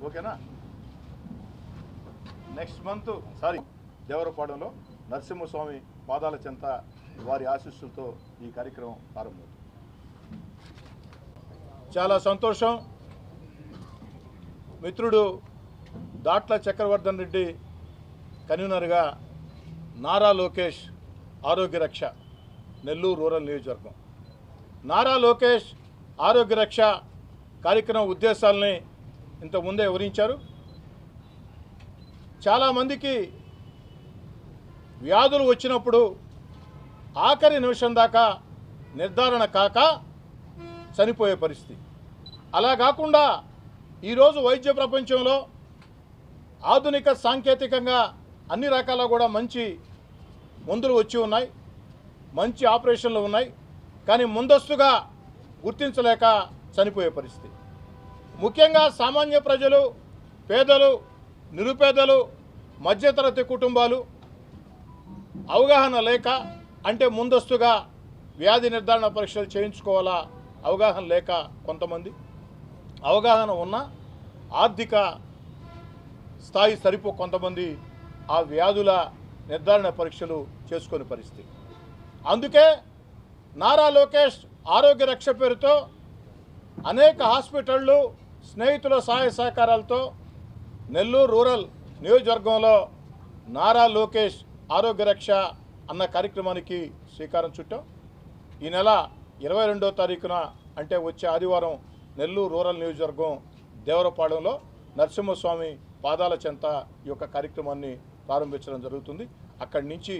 ఓకేనా? Next month దేవరపాడంలో Narasimhaswamy పాదాల చెంత వారి ఆశీస్సులతో ఈ కార్యక్రమం ప్రారంభమవుతుంది. చాలా సంతోషం. మిత్రుడు దాట్ల చక్రవర్ధన్ రెడ్డి కన్వీనర్గా నారా లోకేష్ ఆరోగ్య రక్ష నెల్లూరు రూరల్ నియోజకవర్గం. నారా లోకేష్ ఆరోగ్య రక్ష కార్యక్రమం ఉద్దేశాలని ఇంతకుముందే వివరించారు. చాలామందికి వ్యాధులు వచ్చినప్పుడు ఆఖరి నిమిషం దాకా నిర్ధారణ కాక చనిపోయే పరిస్థితి. అలా కాకుండా ఈరోజు వైద్య ప్రపంచంలో ఆధునిక సాంకేతికంగా అన్ని రకాల కూడా మంచి మందులు వచ్చి ఉన్నాయి, మంచి ఆపరేషన్లు ఉన్నాయి. కానీ ముందస్తుగా గుర్తించలేక చనిపోయే పరిస్థితి. ముఖ్యంగా సామాన్య ప్రజలు, పేదలు, నిరుపేదలు, మధ్యతరగతి కుటుంబాలు అవగాహన లేక, అంటే ముందస్తుగా వ్యాధి నిర్ధారణ పరీక్షలు చేయించుకోవాలా అవగాహన లేక, కొంతమంది అవగాహన ఉన్న ఆర్థిక స్థాయి సరిపో కొంతమంది ఆ వ్యాధుల నిర్ధారణ పరీక్షలు చేసుకునే పరిస్థితి. అందుకే నారా లోకేష్ ఆరోగ్య రక్ష పేరుతో అనేక హాస్పిటళ్ళు స్నేహితుల సహాయ సహకారాలతో నెల్లూరు రూరల్ నియోజకవర్గంలో నారా లోకేష్ ఆరోగ్య రక్ష అన్న కార్యక్రమానికి శ్రీకారం చుట్టాం. ఈ నెల 22వ తారీఖున అంటే వచ్చే ఆదివారం నెల్లూరు రూరల్ నియోజకవర్గం దేవరపాడంలో నరసింహస్వామి పాదాల చెంత ఈ యొక్క కార్యక్రమాన్ని ప్రారంభించడం జరుగుతుంది. అక్కడి నుంచి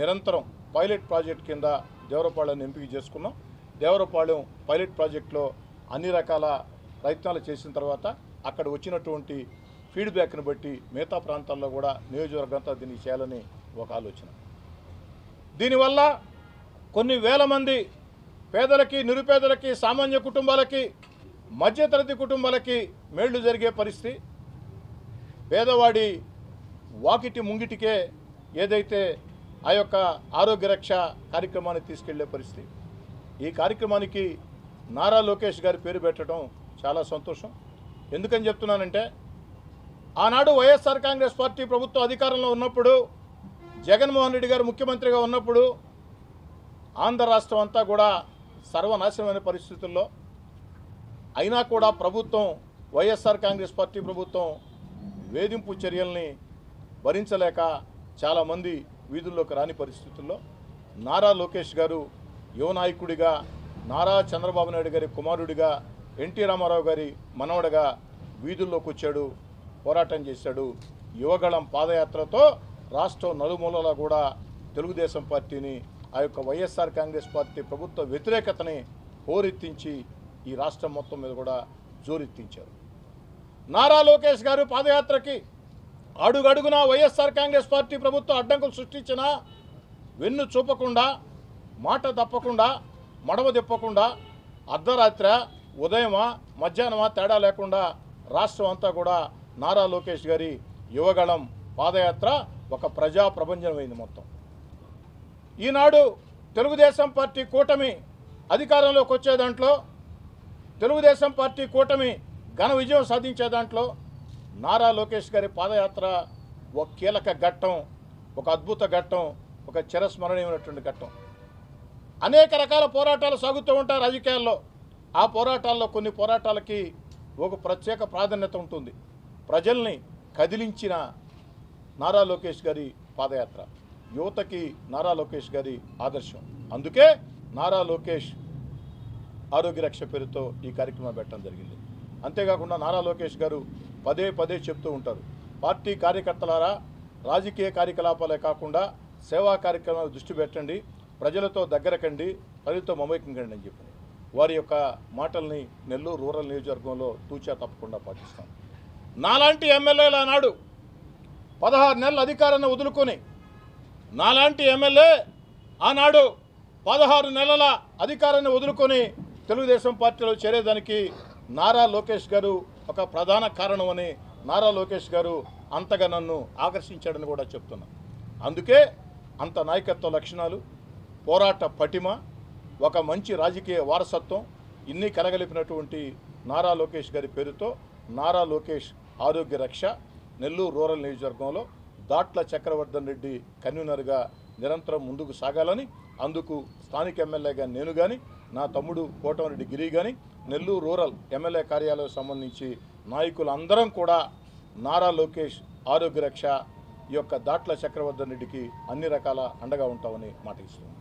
నిరంతరం పైలట్ ప్రాజెక్ట్ కింద దేవరపాళెం ఎంపిక చేసుకున్నాం. దేవరపాళెం పైలట్ ప్రాజెక్టులో అన్ని రకాల ప్రయత్నాలు చేసిన తర్వాత అక్కడ వచ్చినటువంటి ఫీడ్బ్యాక్ని బట్టి మిగతా ప్రాంతాల్లో కూడా నియోజకవర్గంతో దీన్ని చేయాలని ఒక ఆలోచన. దీనివల్ల కొన్ని వేల మంది పేదలకి, నిరుపేదలకి, సామాన్య కుటుంబాలకి, మధ్యతరగతి కుటుంబాలకి మేళ్లు జరిగే పరిస్థితి. పేదవాడి వాకిటి ముంగిటికే ఏదైతే ఆ యొక్క ఆరోగ్య రక్ష కార్యక్రమాన్ని తీసుకెళ్లే పరిస్థితి. ఈ కార్యక్రమానికి నారా లోకేష్ గారి పేరు పెట్టడం చాలా సంతోషం. ఎందుకని చెప్తున్నానంటే, ఆనాడు వైఎస్ఆర్ కాంగ్రెస్ పార్టీ ప్రభుత్వం అధికారంలో ఉన్నప్పుడు, జగన్మోహన్ రెడ్డి గారు ముఖ్యమంత్రిగా ఉన్నప్పుడు ఆంధ్ర రాష్ట్రం అంతా కూడా సర్వనాశనమైన పరిస్థితుల్లో అయినా కూడా ప్రభుత్వం, వైఎస్ఆర్ కాంగ్రెస్ పార్టీ ప్రభుత్వం వేధింపు చర్యల్ని భరించలేక చాలామంది వీధుల్లోకి రాని పరిస్థితుల్లో నారా లోకేష్ గారు యువ నాయకుడిగా, నారా చంద్రబాబు నాయుడు గారి కుమారుడిగా, ఎన్టీ రామారావు గారి మనవడిగా వీధుల్లోకి వచ్చాడు, పోరాటం చేశాడు. యువగళం పాదయాత్రతో రాష్ట్రం నలుమూలలా కూడా తెలుగుదేశం పార్టీని, ఆ యొక్క వైఎస్ఆర్ కాంగ్రెస్ పార్టీ ప్రభుత్వ వ్యతిరేకతని హోరెత్తించి ఈ రాష్ట్రం మొత్తం మీద కూడా జోరెత్తించారు. నారా లోకేష్ గారు పాదయాత్రకి అడుగడుగునా వైఎస్ఆర్ కాంగ్రెస్ పార్టీ ప్రభుత్వం అడ్డంకులు సృష్టించినా వెన్ను చూపకుండా, మాట తప్పకుండా, మడమ తిప్పకుండా, అర్ధరాత్రి, ఉదయమా, మధ్యాహ్నమా తేడా లేకుండా రాష్ట్రం అంతా కూడా నారా లోకేష్ గారి యువగళం పాదయాత్ర ఒక ప్రజా ప్రపంచమైంది మొత్తం. ఈనాడు తెలుగుదేశం పార్టీ కూటమి అధికారంలోకి వచ్చే దాంట్లో, తెలుగుదేశం పార్టీ కూటమి ఘన విజయం సాధించే దాంట్లో నారా లోకేష్ గారి పాదయాత్ర ఒక కీలక ఘట్టం, ఒక అద్భుత ఘట్టం, ఒక చిరస్మరణీయమైనటువంటి ఘట్టం. అనేక రకాల పోరాటాలు సాగుతూ ఉంటాయి రాజకీయాల్లో. ఆ పోరాటాల్లో కొన్ని పోరాటాలకి ఒక ప్రత్యేక ప్రాధాన్యత ఉంటుంది. ప్రజల్ని కదిలించిన నారా లోకేష్ గారి పాదయాత్ర యువతకి నారా లోకేష్ గారి ఆదర్శం. అందుకే నారా లోకేష్ ఆరోగ్య రక్ష పేరుతో ఈ కార్యక్రమం పెట్టడం జరిగింది. అంతేకాకుండా నారా లోకేష్ గారు పదే పదే చెప్తూ ఉంటారు, పార్టీ కార్యకర్తలారా రాజకీయ కార్యకలాపాలే కాకుండా సేవా కార్యక్రమాలు దృష్టి పెట్టండి, ప్రజలతో దగ్గరకండి, ప్రజలతో మమేకండి అని చెప్పి వారి యొక్క మాటల్ని నెల్లూరు రూరల్ నియోజకవర్గంలో తూచా తప్పకుండా పాటిస్తాం. నాలాంటి ఎమ్మెల్యేల నాడు 16 నెలల అధికారాన్ని వదులుకొని, నాలాంటి ఎమ్మెల్యే ఆనాడు 16 నెలల అధికారాన్ని వదులుకొని తెలుగుదేశం పార్టీలో చేరేదానికి నారా లోకేష్ గారు ఒక ప్రధాన కారణం అని నారా లోకేష్ గారు అంతగా నన్ను ఆకర్షించాడని కూడా చెప్తున్నా. అందుకే అంత నాయకత్వ లక్షణాలు, పోరాట పటిమ, ఒక మంచి రాజకీయ వారసత్వం ఇన్ని కలగలిపినటువంటి నారా లోకేష్ గారి పేరుతో నారా లోకేష్ ఆరోగ్య రక్ష నెల్లూరు రూరల్ నియోజకవర్గంలో దాట్ల చక్రవర్ధన్ రెడ్డి కన్వీనర్గా నిరంతరం ముందుకు సాగాలని, అందుకు స్థానిక ఎమ్మెల్యేగా నేను కానీ, నా తమ్ముడు కోటమిరెడ్డి గిరి కానీ, నెల్లూరు రూరల్ ఎమ్మెల్యే కార్యాలయం సంబంధించి నాయకులందరం కూడా నారా లోకేష్ ఆరోగ్య రక్ష ఈ యొక్క దాట్ల చక్రవర్ధన్ రెడ్డికి అన్ని రకాల అండగా ఉంటామని మాట ఇస్తున్నాం.